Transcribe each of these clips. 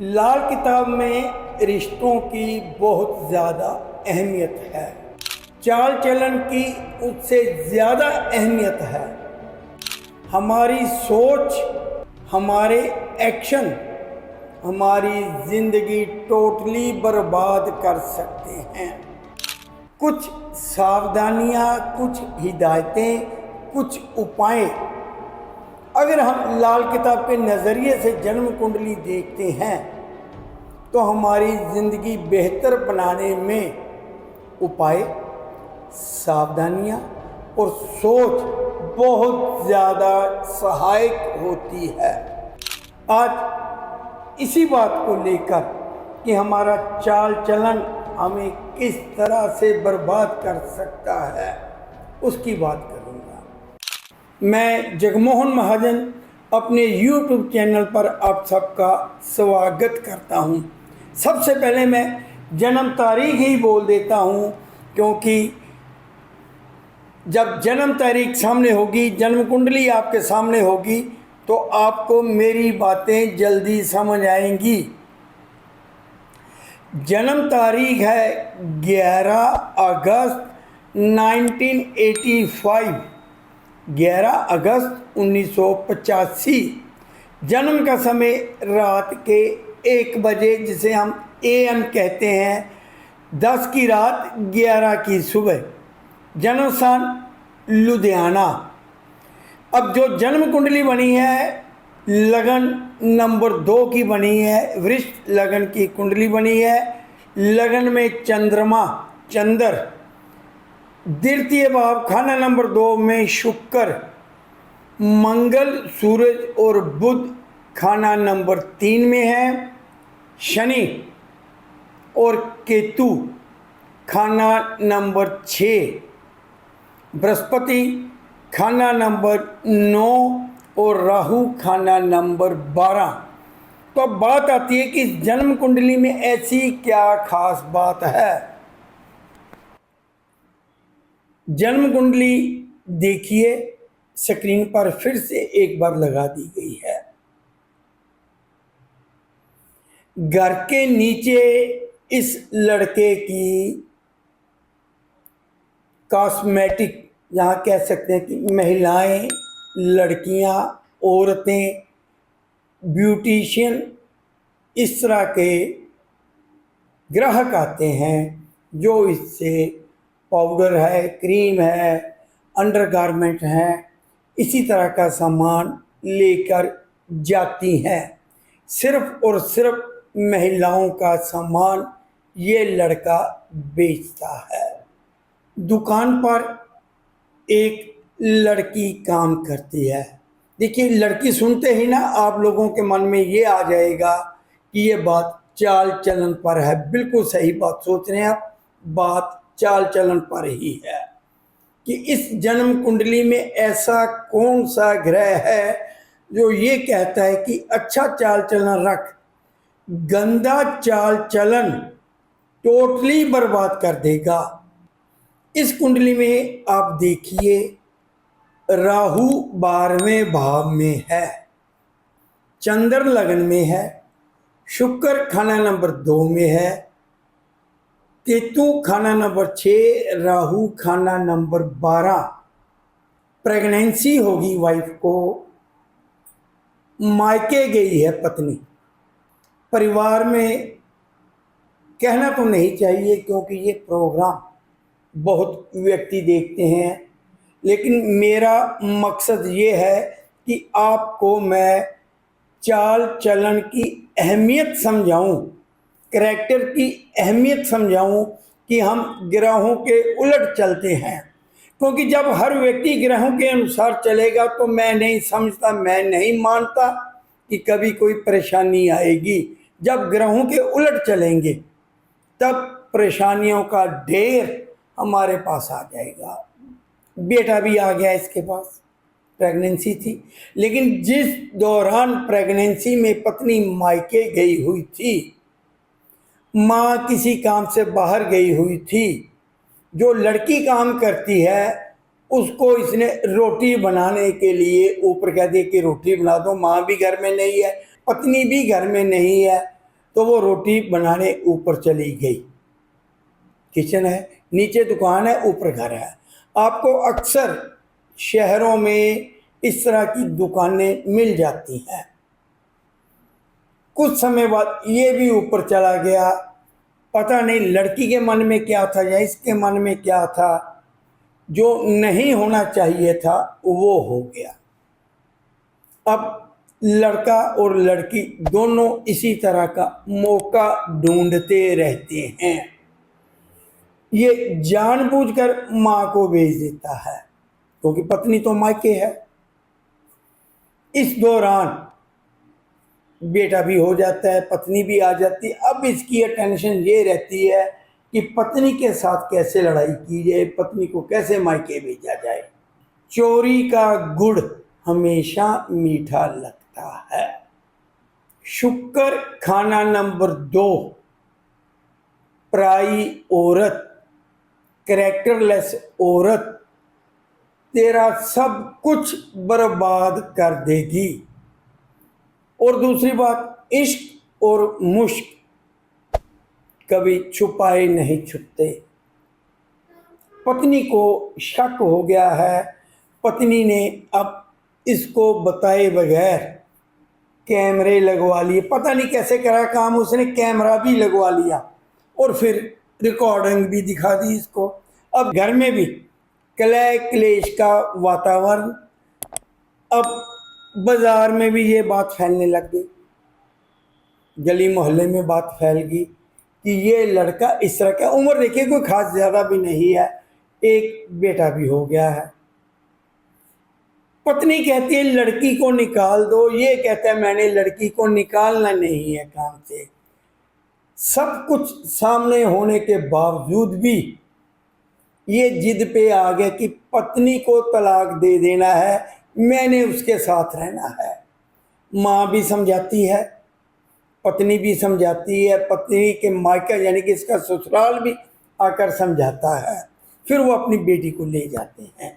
लाल किताब में रिश्तों की बहुत ज़्यादा अहमियत है। चाल चलन की उससे ज़्यादा अहमियत है। हमारी सोच, हमारे एक्शन हमारी ज़िंदगी टोटली बर्बाद कर सकते हैं। कुछ सावधानियाँ, कुछ हिदायतें, कुछ उपाय अगर हम लाल किताब के नज़रिए से जन्म कुंडली देखते हैं तो हमारी ज़िंदगी बेहतर बनाने में उपाय, सावधानियाँ और सोच बहुत ज़्यादा सहायक होती है। आज इसी बात को लेकर कि हमारा चाल चलन हमें किस तरह से बर्बाद कर सकता है, उसकी बात करूँगा। मैं जगमोहन महाजन अपने YouTube चैनल पर आप सबका स्वागत करता हूं। सबसे पहले मैं जन्म तारीख ही बोल देता हूं, क्योंकि जब जन्म तारीख सामने होगी, जन्म कुंडली आपके सामने होगी, तो आपको मेरी बातें जल्दी समझ आएंगी। जन्म तारीख है 11 अगस्त 1985, 11 अगस्त 1985। जन्म का समय रात के 1 बजे, जिसे हम AM कहते हैं, 10 की रात 11 की सुबह। जन्म स्थान लुधियाना। अब जो जन्म कुंडली बनी है, लगन नंबर 2 की बनी है, वृश्चिक लगन की कुंडली बनी है। लगन में चंद्रमा, चंद्र, द्वितीय भाव खाना नंबर 2 में शुक्र, मंगल, सूरज और बुध खाना नंबर 3 में है। शनि और केतु खाना नंबर 6, बृहस्पति खाना नंबर 9 और राहु खाना नंबर 12। तो अब बात आती है कि इस जन्म कुंडली में ऐसी क्या खास बात है। जन्म कुंडली देखिए, स्क्रीन पर फिर से एक बार लगा दी गई है। घर के नीचे इस लड़के की कॉस्मेटिक, यहाँ कह सकते हैं कि महिलाएं, लड़कियां, औरतें, ब्यूटिशियन, इस तरह के ग्राहक आते हैं जो इससे पाउडर है, क्रीम है, अंडरगारमेंट है, इसी तरह का सामान लेकर जाती हैं। सिर्फ और सिर्फ महिलाओं का सामान ये लड़का बेचता है। दुकान पर एक लड़की काम करती है। देखिए, लड़की सुनते ही ना आप लोगों के मन में ये आ जाएगा कि ये बात चाल चलन पर है। बिल्कुल सही बात सोच रहे हैं आप, बात चाल चलन पर ही है कि इस जन्म कुंडली में ऐसा कौन सा ग्रह है जो ये कहता है कि अच्छा चाल चलन रख, गंदा चाल चलन टोटली बर्बाद कर देगा। इस कुंडली में आप देखिए, राहु 12वें भाव में है, चंद्र लगन में है, शुक्र खाना नंबर 2 में है, केतु खाना नंबर 6, राहु खाना नंबर 12। प्रेगनेंसी होगी वाइफ को, मायके गई है पत्नी। परिवार में कहना तो नहीं चाहिए क्योंकि ये प्रोग्राम बहुत व्यक्ति देखते हैं, लेकिन मेरा मकसद ये है कि आपको मैं चाल चलन की अहमियत समझाऊं, करैक्टर की अहमियत समझाऊं कि हम ग्रहों के उलट चलते हैं। क्योंकि जब हर व्यक्ति ग्रहों के अनुसार चलेगा तो मैं नहीं समझता, मैं नहीं मानता कि कभी कोई परेशानी आएगी। जब ग्रहों के उलट चलेंगे तब परेशानियों का ढेर हमारे पास आ जाएगा। बेटा भी आ गया इसके पास, प्रेगनेंसी थी, लेकिन जिस दौरान प्रेगनेंसी में पत्नी मायके गई हुई थी, माँ किसी काम से बाहर गई हुई थी, जो लड़की काम करती है उसको इसने रोटी बनाने के लिए ऊपर कह दिया कि रोटी बना दो। माँ भी घर में नहीं है, पत्नी भी घर में नहीं है, तो वो रोटी बनाने ऊपर चली गई। किचन है, नीचे दुकान है, ऊपर घर है। आपको अक्सर शहरों में इस तरह की दुकानें मिल जाती हैं। कुछ समय बाद ये भी ऊपर चला गया। पता नहीं लड़की के मन में क्या था या इसके मन में क्या था, जो नहीं होना चाहिए था वो हो गया। अब लड़का और लड़की दोनों इसी तरह का मौका ढूंढते रहते हैं। ये जानबूझकर माँ को भेज देता है क्योंकि पत्नी तो मायके है। इस दौरान बेटा भी हो जाता है, पत्नी भी आ जाती है। अब इसकी अटेंशन ये रहती है कि पत्नी के साथ कैसे लड़ाई की जाए, पत्नी को कैसे मायके भेजा जाए। चोरी का गुड़ हमेशा मीठा लगता है। शुक्र खाना नंबर 2, पराई औरत, कैरेक्टरलेस औरत तेरा सब कुछ बर्बाद कर देगी। और दूसरी बात, इश्क और मुश्क कभी छुपाए नहीं छुपते। पत्नी को शक हो गया है। पत्नी ने अब इसको बताए बगैर कैमरे लगवा लिए। पता नहीं कैसे करा काम उसने, कैमरा भी लगवा लिया और फिर रिकॉर्डिंग भी दिखा दी इसको। अब घर में भी कलह क्लेश का वातावरण। अब बाजार में भी ये बात फैलने लग गई, गली मोहल्ले में बात फैल गई कि ये लड़का इस तरह का। उम्र देखिए कोई खास ज़्यादा भी नहीं है, एक बेटा भी हो गया है। पत्नी कहती है लड़की को निकाल दो, ये कहता है मैंने लड़की को निकालना नहीं है काम से। सब कुछ सामने होने के बावजूद भी ये जिद पे आ गया कि पत्नी को तलाक दे देना है, मैंने उसके साथ रहना है। माँ भी समझाती है, पत्नी भी समझाती है, पत्नी के मायका यानी कि इसका ससुराल भी आकर समझाता है। फिर वो अपनी बेटी को ले जाते हैं।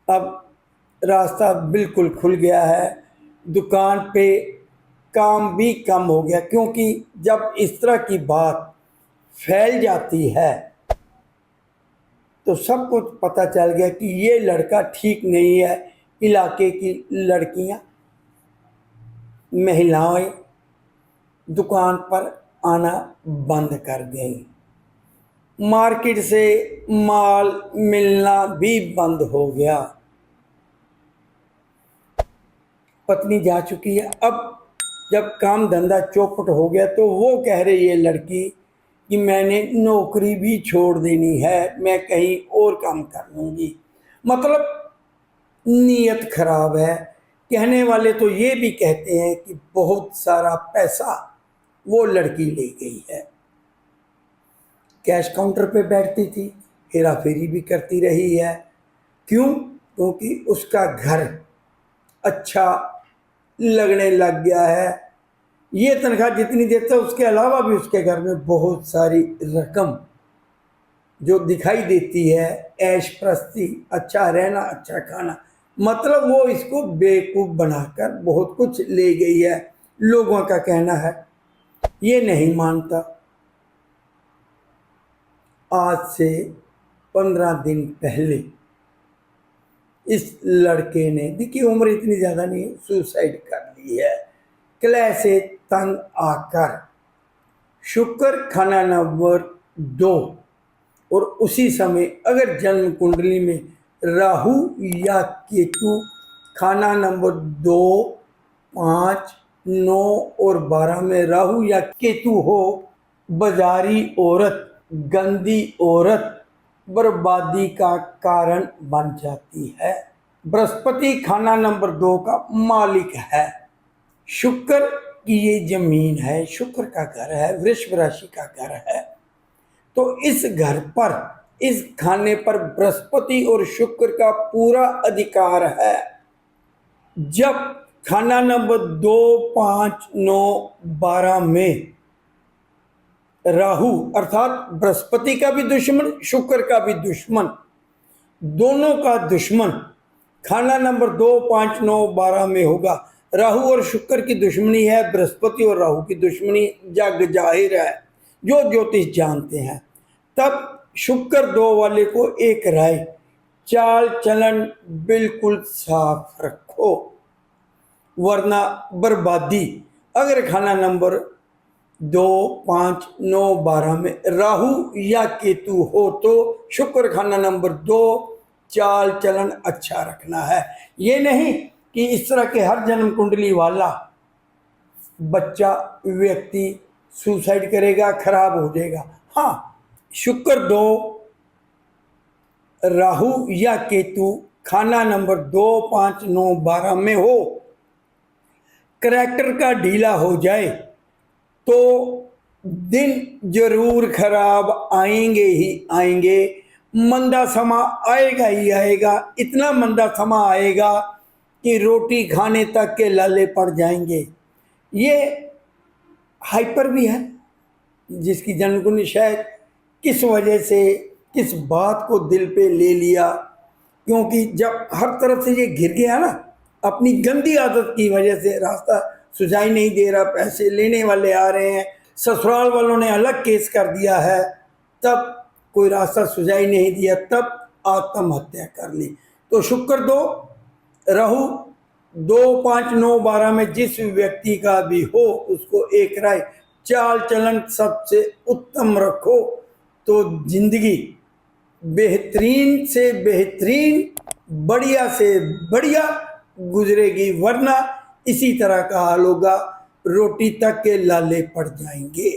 अब रास्ता बिल्कुल खुल गया है, दुकान पे काम भी कम हो गया, क्योंकि जब इस तरह की बात फैल जाती है तो सब कुछ पता चल गया कि ये लड़का ठीक नहीं है। इलाके की लड़कियां, महिलाएं दुकान पर आना बंद कर गई। मार्केट से माल मिलना भी बंद हो गया। पत्नी जा चुकी है। अब जब काम धंधा चौपट हो गया तो वो कह रही है लड़की कि मैंने नौकरी भी छोड़ देनी है, मैं कहीं और काम कर लूँगी। मतलब नीयत खराब है। कहने वाले तो ये भी कहते हैं कि बहुत सारा पैसा वो लड़की ले गई है। कैश काउंटर पे बैठती थी, हेरा फेरी भी करती रही है। क्यों? क्योंकि उसका घर अच्छा लगने लग गया है। ये तनख्वाह जितनी देता है उसके अलावा भी उसके घर में बहुत सारी रकम जो दिखाई देती है, ऐश प्रस्ती, अच्छा रहना, अच्छा खाना, मतलब वो इसको बेवकूफ़ बनाकर बहुत कुछ ले गई है। लोगों का कहना है। ये नहीं मानता। आज से 15 दिन पहले इस लड़के ने, देखिए उम्र इतनी ज़्यादा नहीं है, सुसाइड कर ली है। कलह से तंग आकर शुक्र खाना नंबर 2 और उसी समय अगर जन्म कुंडली में राहु या केतु खाना नंबर 2, 5, 9 और 12 में राहु या केतु हो, बाजारी औरत, गंदी औरत बर्बादी का कारण बन जाती है। बृहस्पति खाना नंबर 2 का मालिक है। शुक्र की ये जमीन है, शुक्र का घर है, वृषभ राशि का घर है। तो इस घर पर, इस खाने पर बृहस्पति और शुक्र का पूरा अधिकार है। जब खाना नंबर 2, 5, 9, 12 में राहु अर्थात बृहस्पति का भी दुश्मन, शुक्र का भी दुश्मन, दोनों का दुश्मन खाना नंबर 2, 5, 9, 12 में होगा, राहु और शुक्र की दुश्मनी है, बृहस्पति और राहु की दुश्मनी जग जाहिर है, जो ज्योतिष जानते हैं। तब शुक्र 2 वाले को एक राय, चाल चलन बिल्कुल साफ रखो वरना बर्बादी। अगर खाना नंबर 2, 5, 9, 12 में राहु या केतु हो तो शुक्र खाना नंबर 2, चाल चलन अच्छा रखना है। ये नहीं कि इस तरह के हर जन्म कुंडली वाला बच्चा व्यक्ति सुसाइड करेगा, खराब हो जाएगा। हाँ, शुक्र 2, राहु या केतु खाना नंबर 2, 5, 9, 12 में हो, करैक्टर का ढीला हो जाए तो दिन जरूर खराब आएंगे ही आएंगे, मंदा समा आएगा ही आएगा। इतना मंदा समा आएगा कि रोटी खाने तक के लाले पड़ जाएंगे। ये हाइपर भी है, जिसकी जन्म कुंडली शायद किस वजह से किस बात को दिल पे ले लिया, क्योंकि जब हर तरफ से ये घिर गया ना, अपनी गंदी आदत की वजह से रास्ता सुझाई नहीं दे रहा, पैसे लेने वाले आ रहे हैं, ससुराल वालों ने अलग केस कर दिया है, तब कोई रास्ता सुझाई नहीं दिया, तब आत्महत्या कर ली। तो शुक्र 2, राहु 2, 5, 9, 12 में जिस व्यक्ति का भी हो उसको एक राय, चाल चलन सबसे उत्तम रखो तो जिंदगी बेहतरीन से बेहतरीन, बढ़िया से बढ़िया गुजरेगी, वरना इसी तरह का हाल होगा, रोटी तक के लाले पड़ जाएंगे।